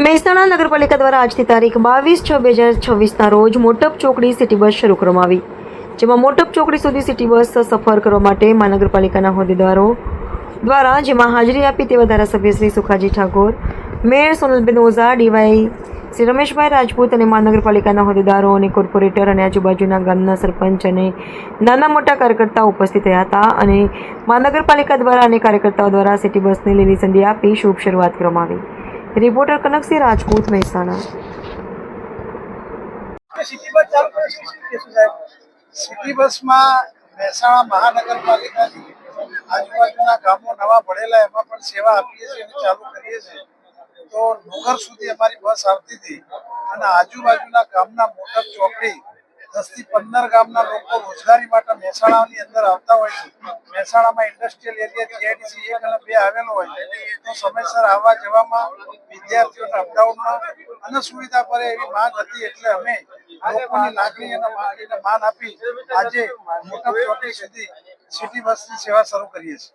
મહેસાણા નગરપાલિકા દ્વારા આજથી તારીખ 22/6/2026ના રોજ મોટપ ચોકડી સિટી બસ શરૂ કરવામાં આવી, જેમાં મોટપ ચોકડી સુધી સિટી બસ સફર કરવા માટે મહાનગરપાલિકાના હોદ્દેદારો દ્વારા જેમાં હાજરી આપી તેવા ધારાસભ્ય શ્રી સુખાજી ઠાકોર, મેયર સોનલબેન ઓઝા, ડીવાય શ્રી રમેશભાઈ રાજપૂત અને મહાનગરપાલિકાના હોદ્દેદારો અને કોર્પોરેટર અને આજુબાજુના ગામના સરપંચ અને નાના મોટા કાર્યકર્તાઓ ઉપસ્થિત રહ્યા હતા અને મહાનગરપાલિકા દ્વારા અને કાર્યકર્તાઓ દ્વારા સિટી બસને લીલી ઝંડી આપી શુભ શરૂઆત કરવામાં આવી। Reporter Kanaksinh Rajput Mehsana. City bus में महेसाणा महानगरपालिका आजूबाजूना गामों नवा पड़ेला एमां पण सेवा आपीए छीए अने चालू करीए छीए। तो नगर सुधी अमारी बस आवती थी अने आजूबाजूना गामना मोटप चौकड़ी 10 થી 15 गामना लोको रोजगारी माटे महेसाणानी अंदर आवता होय छे। महेसाणामां इंडस्ट्रीयल एरिया जीआईडीसी 1 અને 2 आवेलो होय तो समयसर आवा जवामां विद्यार्थीओने अपडाउनमां अने सुविधा पड़े एवी मांग हती એટલે અમે લોકોની લાગણી અને માંગણીને માન આપી આજે મોટપ ચોકડી સુધી સિટી બસની સેવા શરૂ કરીએ છીએ।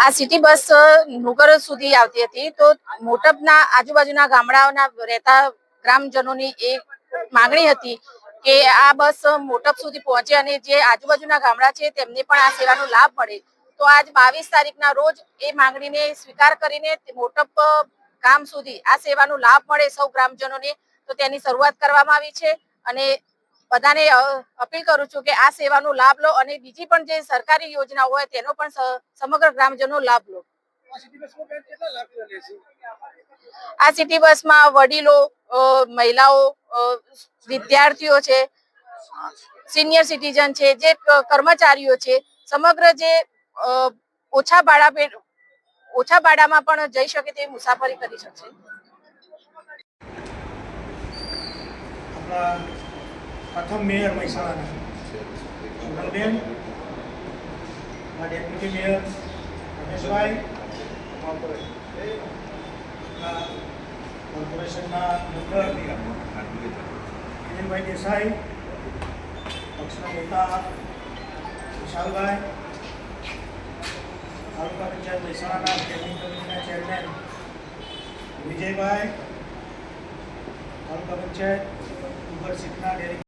આ સિટી બસ નુગર સુધી આવતી હતી તો મોટપના આજુબાજુના ગામડાઓના રહેતા ગ્રામજનોની એક માંગણી હતી કે આ બસ મોટપ સુધી પહોંચે અને જે આજુબાજુના ગામડા છે તેમને પણ આ સેવાનો લાભ મળે। તો આજ 22 તારીખના રોજ એ માંગણીને સ્વીકાર કરીને મોટપ ગામ સુધી આ સેવાનો લાભ મળે સૌ ગ્રામજનોને તો તેની શરૂઆત કરવામાં આવી છે અને બધાને અપીલ કરું છું કે આ સેવાનો લાભ લો અને બીજી પણ જે સરકારી યોજના હોય તેનો પણ સમગ્ર ગ્રામજનો લાભ લો। આ સિટી બસમાં વડીલો, મહિલાઓ, વિદ્યાર્થીઓ છે, સિનિયર સિટીઝન છે, જે કર્મચારીઓ છે, સમગ્ર જે ઓછા ભાડામાં પણ જઈ શકે તેવી મુસાફરી કરી શકશે। प्रथम मेयर મહેસાણા સોનલબેન, डेप्यूटी मेयर रमेशभाई, કોર્પોરેશનના મેમ્બર અનિલભાઈ દેસાઈ, પક્ષના નેતા વિશાલભાઈ, તાલુકા પંચાયત મહેસાણાના સ્ટેન્ડિંગ કમિટીના ચેરમેન વિજયભાઈ, તાલુકા પંચાયત ઉબર સીટના